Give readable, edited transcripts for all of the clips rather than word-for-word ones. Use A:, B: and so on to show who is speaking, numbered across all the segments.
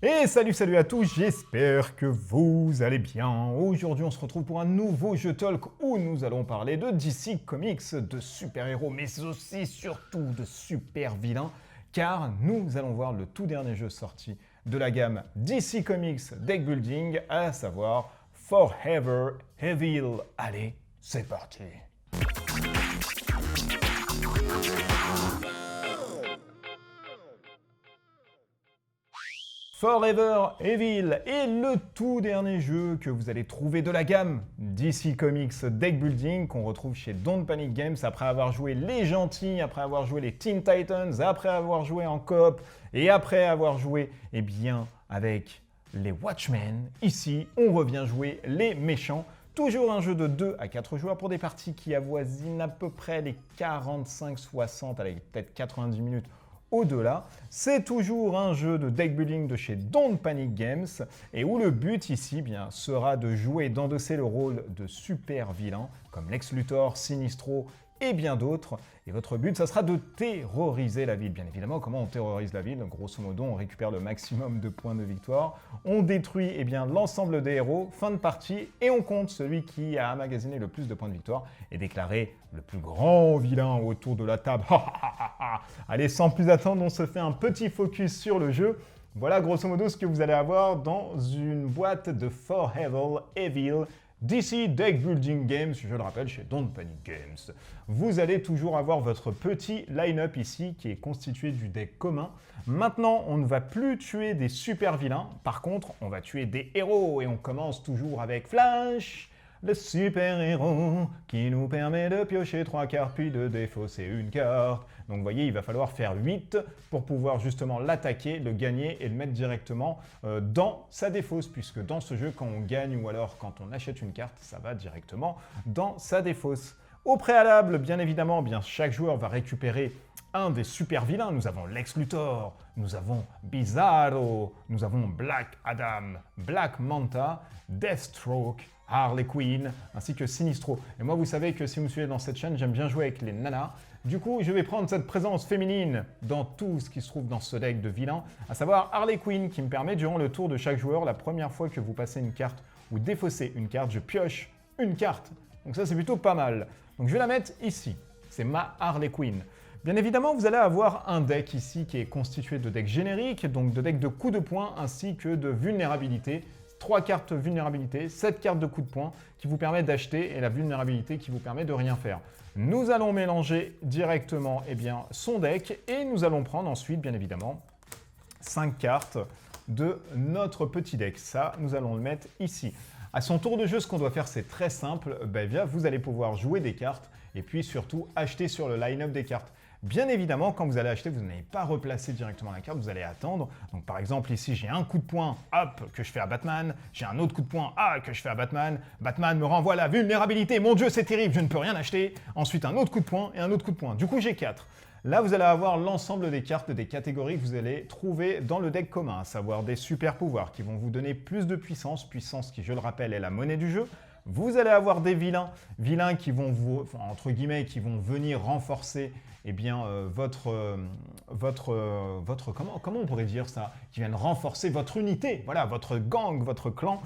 A: Et salut à tous, j'espère que vous allez bien. Aujourd'hui on se retrouve pour un nouveau jeu talk où nous allons parler de DC Comics, de super-héros, mais aussi surtout de super-vilains, car nous allons voir le tout dernier jeu sorti de la gamme DC Comics Deck Building, à savoir Forever Evil. Allez, c'est parti. Forever Evil est le tout dernier jeu que vous allez trouver de la gamme DC Comics Deck Building qu'on retrouve chez Don't Panic Games après avoir joué les gentils, après avoir joué les Teen Titans, après avoir joué en coop et après avoir joué avec les Watchmen. Ici, on revient jouer les méchants. Toujours un jeu de 2 à 4 joueurs pour des parties qui avoisinent à peu près les 45-60, allez, peut-être 90 minutes au-delà. C'est toujours un jeu de deck building de chez Don't Panic Games et où le but ici sera de jouer, d'endosser le rôle de super vilain comme Lex Luthor, Sinistro et bien d'autres. Et votre but, ça sera de terroriser la ville. Bien évidemment, comment on terrorise la ville? Grosso modo, on récupère le maximum de points de victoire, on détruit l'ensemble des héros, fin de partie, et on compte celui qui a emmagasiné le plus de points de victoire et déclaré le plus grand vilain autour de la table. Allez, sans plus attendre, on se fait un petit focus sur le jeu. Voilà grosso modo ce que vous allez avoir dans une boîte de Forever Evil DC Deck Building Games, je le rappelle, chez Don't Panic Games. Vous allez toujours avoir votre petit line-up ici qui est constitué du deck commun. Maintenant, on ne va plus tuer des super vilains. Par contre, on va tuer des héros et on commence toujours avec Flash, le super-héros qui nous permet de piocher 3 cartes puis de défausser une carte. Donc vous voyez, il va falloir faire 8 pour pouvoir justement l'attaquer, le gagner et le mettre directement dans sa défausse, puisque dans ce jeu, quand on gagne ou alors quand on achète une carte, ça va directement dans sa défausse. Au préalable, bien évidemment, chaque joueur va récupérer un des super vilains. Nous avons Lex Luthor, nous avons Bizarro, nous avons Black Adam, Black Manta, Deathstroke, Harley Quinn, ainsi que Sinistro. Et moi, vous savez que si vous me suivez dans cette chaîne, j'aime bien jouer avec les nanas. Du coup, je vais prendre cette présence féminine dans tout ce qui se trouve dans ce deck de vilains, à savoir Harley Quinn, qui me permet, durant le tour de chaque joueur, la première fois que vous passez une carte ou défaussez une carte, je pioche une carte. Donc ça, c'est plutôt pas mal. Donc je vais la mettre ici. C'est ma Harley Quinn. Bien évidemment, vous allez avoir un deck ici qui est constitué de decks génériques, donc de decks de coups de poing ainsi que de vulnérabilité. 3 cartes vulnérabilité, 7 cartes de coups de poing qui vous permettent d'acheter et la vulnérabilité qui vous permet de rien faire. Nous allons mélanger directement son deck et nous allons prendre ensuite, bien évidemment, 5 cartes de notre petit deck. Ça, nous allons le mettre ici. À son tour de jeu, ce qu'on doit faire, c'est très simple. Vous allez pouvoir jouer des cartes et puis surtout acheter sur le line-up des cartes. Bien évidemment, quand vous allez acheter, vous n'allez pas replacer directement la carte, vous allez attendre. Donc par exemple, ici, j'ai un coup de poing, hop, que je fais à Batman. J'ai un autre coup de poing, que je fais à Batman. Batman me renvoie la vulnérabilité. Mon Dieu, c'est terrible, je ne peux rien acheter. Ensuite, un autre coup de poing et un autre coup de poing. Du coup, j'ai 4. Là, vous allez avoir l'ensemble des cartes des catégories que vous allez trouver dans le deck commun, à savoir des super pouvoirs qui vont vous donner plus de puissance, puissance qui, je le rappelle, est la monnaie du jeu. Vous allez avoir des vilains qui vont entre guillemets, qui vont venir renforcer comment on pourrait dire ça, qui viennent renforcer votre unité, voilà, votre gang, votre clan,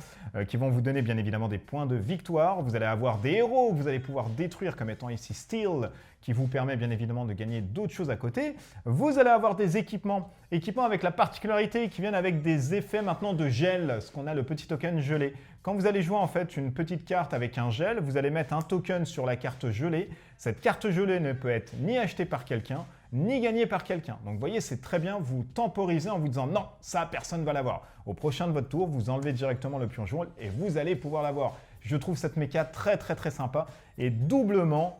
A: qui vont vous donner bien évidemment des points de victoire. Vous allez avoir des héros que vous allez pouvoir détruire comme étant ici Steel, qui vous permet bien évidemment de gagner d'autres choses à côté. Vous allez avoir des équipements avec la particularité qui viennent avec des effets maintenant de gel, ce qu'on a le petit token gelé. Quand vous allez jouer en fait une petite carte avec un gel, vous allez mettre un token sur la carte gelée. Cette carte gelée ne peut être ni achetée par quelqu'un, ni gagnée par quelqu'un. Donc vous voyez, c'est très bien, vous temporisez en vous disant non, ça personne ne va l'avoir. Au prochain de votre tour, vous enlevez directement le pion jaune et vous allez pouvoir l'avoir. Je trouve cette méca très sympa et doublement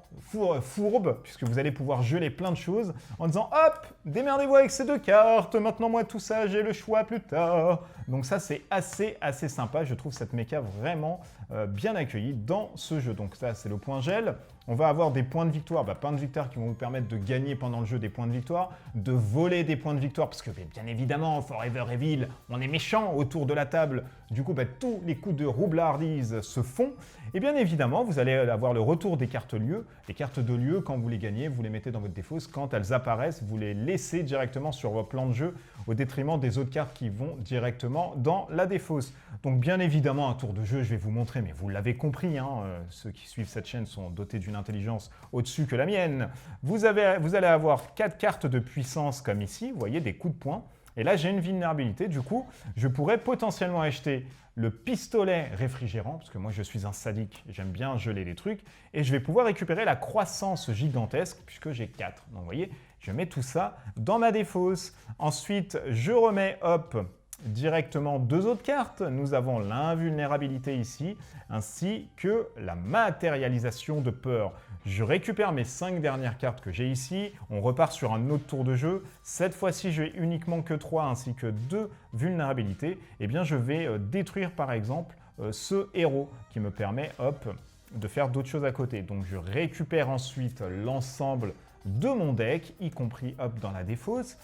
A: fourbe, puisque vous allez pouvoir geler plein de choses en disant hop, démerdez-vous avec ces 2 cartes, maintenant moi tout ça, j'ai le choix plus tard. Donc ça, c'est assez sympa. Je trouve cette méca vraiment bien accueillie dans ce jeu. Donc ça, c'est le point gel. On va avoir des points de victoire, points de victoire qui vont vous permettre de gagner pendant le jeu des points de victoire, de voler des points de victoire, parce que bien évidemment, Forever Evil, on est méchant autour de la table. Du coup, tous les coups de roublardise se font. Et bien évidemment, vous allez avoir le retour des cartes lieu. Les cartes de lieu, quand vous les gagnez, vous les mettez dans votre défausse. Quand elles apparaissent, vous les laissez directement sur vos plans de jeu au détriment des autres cartes qui vont directement dans la défausse. Donc bien évidemment, un tour de jeu, je vais vous montrer, mais vous l'avez compris, hein, ceux qui suivent cette chaîne sont dotés d'une intelligence au-dessus que la mienne. Vous allez avoir 4 cartes de puissance comme ici, vous voyez, des coups de poing. Et là, j'ai une vulnérabilité, du coup, je pourrais potentiellement acheter le pistolet réfrigérant, parce que moi je suis un sadique, j'aime bien geler les trucs, et je vais pouvoir récupérer la croissance gigantesque, puisque j'ai 4. Donc vous voyez, je mets tout ça dans ma défausse. Ensuite, je remets, hop, directement 2 autres cartes. Nous avons l'invulnérabilité ici, ainsi que la matérialisation de peur. Je récupère mes 5 dernières cartes que j'ai ici. On repart sur un autre tour de jeu. Cette fois-ci, je n'ai uniquement que 3 ainsi que 2 vulnérabilités. Eh bien, je vais détruire par exemple ce héros qui me permet, hop, de faire d'autres choses à côté. Donc, je récupère ensuite l'ensemble de mon deck, y compris hop dans la défausse.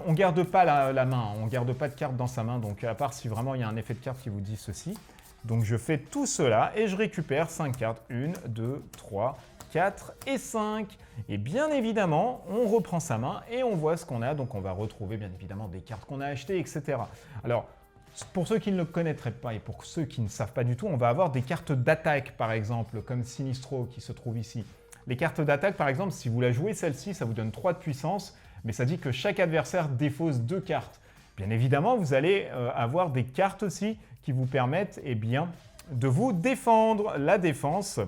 A: On ne garde pas la main, on ne garde pas de carte dans sa main, donc à part si vraiment il y a un effet de carte qui vous dit ceci. Donc je fais tout cela et je récupère 5 cartes. 1, 2, 3, 4 et 5. Et bien évidemment, on reprend sa main et on voit ce qu'on a. Donc on va retrouver bien évidemment des cartes qu'on a achetées, etc. Alors, pour ceux qui ne le connaîtraient pas et pour ceux qui ne savent pas du tout, on va avoir des cartes d'attaque, par exemple, comme Sinistro qui se trouve ici. Les cartes d'attaque, par exemple, si vous la jouez celle-ci, ça vous donne 3 de puissance, mais ça dit que chaque adversaire défausse 2 cartes. Bien évidemment, vous allez avoir des cartes aussi qui vous permettent de vous défendre. La défense,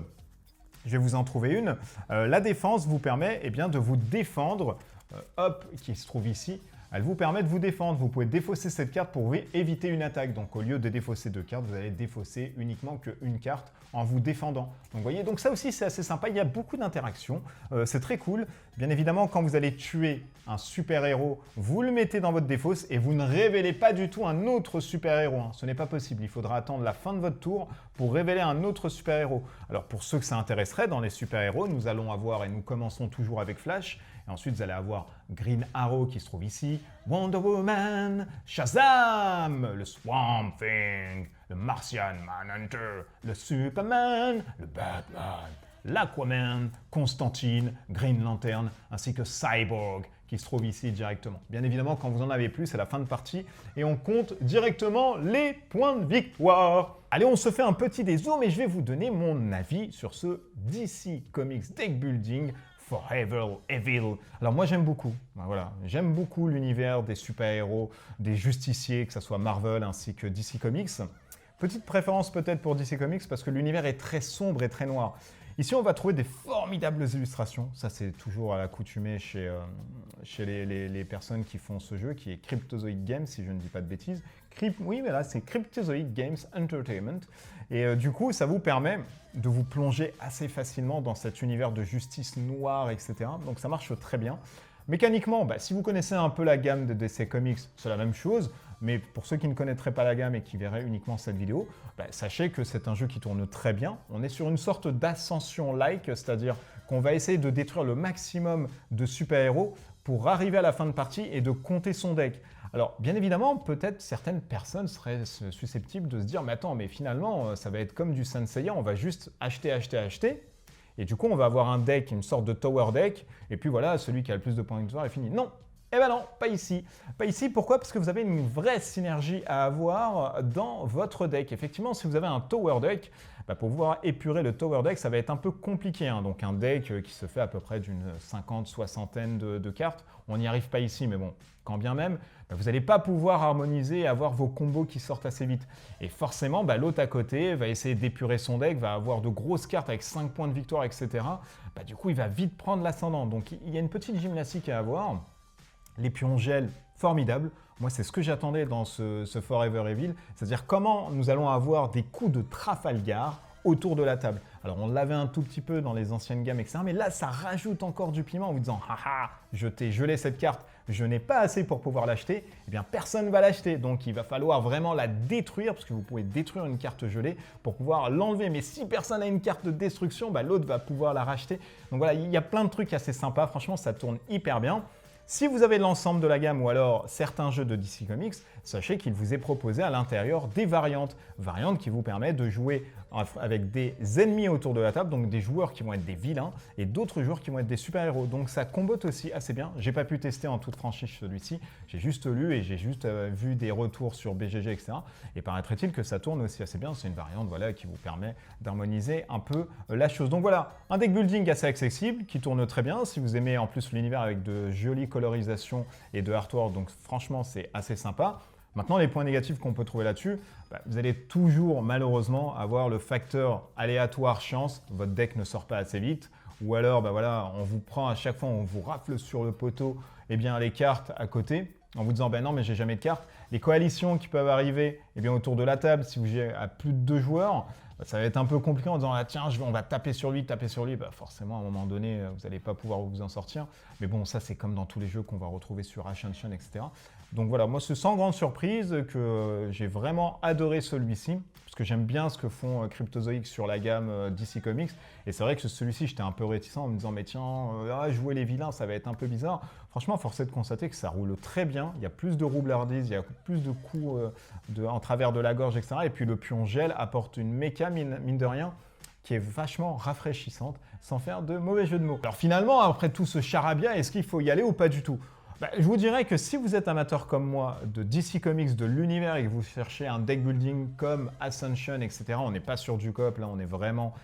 A: je vais vous en trouver une. La défense vous permet de vous défendre, hop, qui se trouve ici. Elle vous permet de vous défendre. Vous pouvez défausser cette carte pour éviter une attaque. Donc, au lieu de défausser 2 cartes, vous allez défausser uniquement qu'une carte en vous défendant. Donc, vous voyez, donc ça aussi, c'est assez sympa. Il y a beaucoup d'interactions. C'est très cool. Bien évidemment, quand vous allez tuer un super-héros, vous le mettez dans votre défausse et vous ne révélez pas du tout un autre super-héros. Ce n'est pas possible. Il faudra attendre la fin de votre tour pour révéler un autre super-héros. Alors, pour ceux que ça intéresserait, dans les super-héros, nous allons avoir, et nous commençons toujours avec Flash, et ensuite, vous allez avoir Green Arrow qui se trouve ici, Wonder Woman, Shazam, le Swamp Thing, le Martian Manhunter, le Superman, le Batman, l'Aquaman, Constantine, Green Lantern, ainsi que Cyborg qui se trouve ici directement. Bien évidemment, quand vous en avez plus, c'est la fin de partie et on compte directement les points de victoire. Allez, on se fait un petit dézoom et je vais vous donner mon avis sur ce DC Comics Deck Building Forever Evil. Alors moi j'aime beaucoup, voilà, j'aime beaucoup l'univers des super-héros, des justiciers, que ce soit Marvel ainsi que DC Comics. Petite préférence peut-être pour DC Comics parce que l'univers est très sombre et très noir. Ici on va trouver des formidables illustrations, ça c'est toujours à l'accoutumée chez les personnes qui font ce jeu, qui est Cryptozoic Games si je ne dis pas de bêtises. Oui, mais là c'est Cryptozoic Games Entertainment. Et du coup, ça vous permet de vous plonger assez facilement dans cet univers de justice noire, etc. Donc ça marche très bien. Mécaniquement, si vous connaissez un peu la gamme de DC Comics, c'est la même chose. Mais pour ceux qui ne connaîtraient pas la gamme et qui verraient uniquement cette vidéo, sachez que c'est un jeu qui tourne très bien. On est sur une sorte d'ascension-like, c'est-à-dire qu'on va essayer de détruire le maximum de super-héros pour arriver à la fin de partie et de compter son deck. Alors, bien évidemment, peut-être certaines personnes seraient susceptibles de se dire « Mais attends, mais finalement, ça va être comme du Saint-Seiya, on va juste acheter, acheter, acheter. Et du coup, on va avoir un deck, une sorte de tower deck. Et puis voilà, celui qui a le plus de points de victoire est fini. » Non, eh ben non, pas ici. Pas ici, pourquoi? Parce que vous avez une vraie synergie à avoir dans votre deck. Effectivement, si vous avez un tower deck, pour pouvoir épurer le tower deck, ça va être un peu compliqué. Donc un deck qui se fait à peu près d'une 50-60aine de cartes. On n'y arrive pas ici, mais bon, quand bien même, vous n'allez pas pouvoir harmoniser et avoir vos combos qui sortent assez vite. Et forcément, l'autre à côté va essayer d'épurer son deck, va avoir de grosses cartes avec 5 points de victoire, etc. Du coup, il va vite prendre l'ascendant. Donc il y a une petite gymnastique à avoir. Les pions gel, formidable. Moi, c'est ce que j'attendais dans ce Forever Evil, c'est-à-dire comment nous allons avoir des coups de Trafalgar autour de la table. Alors, on l'avait un tout petit peu dans les anciennes gammes, etc. Mais là, ça rajoute encore du piment en vous disant « Haha, je t'ai gelé cette carte, je n'ai pas assez pour pouvoir l'acheter. » Eh bien, personne ne va l'acheter. Donc, il va falloir vraiment la détruire, parce que vous pouvez détruire une carte gelée pour pouvoir l'enlever. Mais si personne n'a une carte de destruction, l'autre va pouvoir la racheter. Donc voilà, il y a plein de trucs assez sympas. Franchement, ça tourne hyper bien. Si vous avez l'ensemble de la gamme ou alors certains jeux de DC Comics, sachez qu'il vous est proposé à l'intérieur des variantes. Variantes qui vous permettent de jouer avec des ennemis autour de la table, donc des joueurs qui vont être des vilains et d'autres joueurs qui vont être des super-héros. Donc ça combote aussi assez bien. J'ai pas pu tester en toute franchise celui-ci, j'ai juste lu et j'ai juste vu des retours sur BGG, etc. Et paraîtrait-il que ça tourne aussi assez bien. C'est une variante voilà, qui vous permet d'harmoniser un peu la chose. Donc voilà, un deck building assez accessible qui tourne très bien. Si vous aimez en plus l'univers avec de jolies colorisations et de artwork, donc franchement c'est assez sympa. Maintenant, les points négatifs qu'on peut trouver là-dessus, vous allez toujours malheureusement avoir le facteur aléatoire chance, votre deck ne sort pas assez vite, ou alors voilà, on vous prend à chaque fois, on vous rafle sur le poteau les cartes à côté, en vous disant non mais j'ai jamais de cartes. Les coalitions qui peuvent arriver autour de la table, si vous jouez à plus de 2 joueurs, ça va être un peu compliqué en disant tiens, on va taper sur lui. Forcément, à un moment donné, vous n'allez pas pouvoir vous en sortir. Mais bon, ça, c'est comme dans tous les jeux qu'on va retrouver sur Ascension, etc. Donc voilà, moi, c'est sans grande surprise que j'ai vraiment adoré celui-ci, parce que j'aime bien ce que font Cryptozoic sur la gamme DC Comics. Et c'est vrai que celui-ci, j'étais un peu réticent en me disant mais tiens, jouer les vilains, ça va être un peu bizarre. Franchement, force est de constater que ça roule très bien. Il y a plus de roublardise, il y a plus de coups en travers de la gorge, etc. Et puis le pion gel apporte une méca, mine de rien, qui est vachement rafraîchissante, sans faire de mauvais jeu de mots. Alors finalement, après tout ce charabia, est-ce qu'il faut y aller ou pas du tout ? Je vous dirais que si vous êtes amateur comme moi de DC Comics, de l'univers et que vous cherchez un deck building comme Ascension, etc., on n'est pas sur du coop, là on est vraiment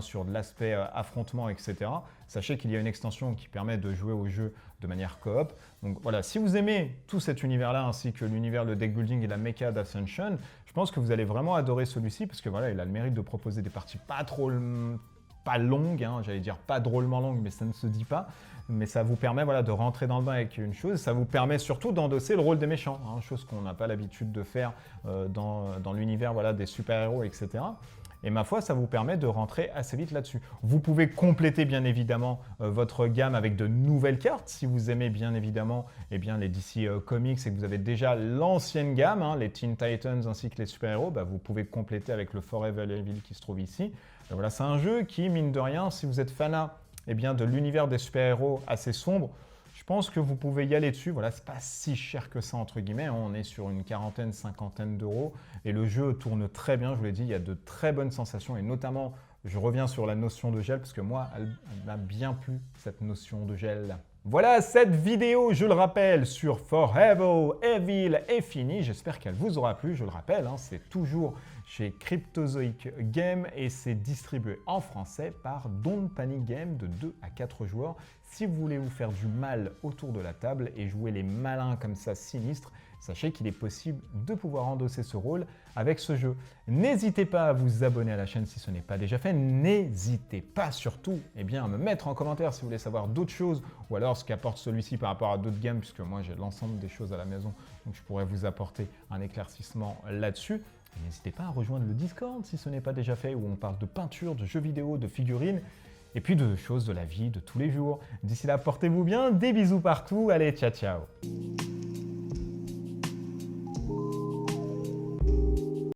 A: sur de l'aspect affrontement, etc. Sachez qu'il y a une extension qui permet de jouer au jeu de manière coop. Donc voilà, si vous aimez tout cet univers-là ainsi que l'univers, le deck building et la méca d'Ascension, je pense que vous allez vraiment adorer celui-ci parce que voilà, il a le mérite de proposer des parties pas longues, j'allais dire pas drôlement longues, mais ça ne se dit pas. Mais ça vous permet de rentrer dans le bain avec une chose, ça vous permet surtout d'endosser le rôle des méchants, chose qu'on n'a pas l'habitude de faire dans l'univers des super-héros, etc. Et ma foi, ça vous permet de rentrer assez vite là-dessus. Vous pouvez compléter bien évidemment votre gamme avec de nouvelles cartes. Si vous aimez bien évidemment les DC Comics et que vous avez déjà l'ancienne gamme, les Teen Titans ainsi que les super-héros, vous pouvez compléter avec le Forever Evil qui se trouve ici. Voilà, c'est un jeu qui, mine de rien, si vous êtes fanat de l'univers des super-héros assez sombre, je pense que vous pouvez y aller dessus. Voilà, c'est pas si cher que ça, entre guillemets. On est sur une quarantaine, cinquantaine d'euros. Et le jeu tourne très bien, je vous l'ai dit, il y a de très bonnes sensations. Et notamment, je reviens sur la notion de gel, parce que moi, elle m'a bien plu, cette notion de gel. Voilà, cette vidéo, je le rappelle, sur Forever Evil est finie. J'espère qu'elle vous aura plu. Je le rappelle, c'est toujours chez Cryptozoic Games et c'est distribué en français par Don't Panic Games de 2 à 4 joueurs. Si vous voulez vous faire du mal autour de la table et jouer les malins comme ça sinistres, sachez qu'il est possible de pouvoir endosser ce rôle avec ce jeu. N'hésitez pas à vous abonner à la chaîne si ce n'est pas déjà fait. N'hésitez pas surtout à me mettre en commentaire si vous voulez savoir d'autres choses ou alors ce qu'apporte celui-ci par rapport à d'autres gammes, puisque moi j'ai l'ensemble des choses à la maison, donc je pourrais vous apporter un éclaircissement là-dessus. N'hésitez pas à rejoindre le Discord si ce n'est pas déjà fait, où on parle de peinture, de jeux vidéo, de figurines, et puis de choses de la vie de tous les jours. D'ici là, portez-vous bien, des bisous partout, allez, ciao ciao.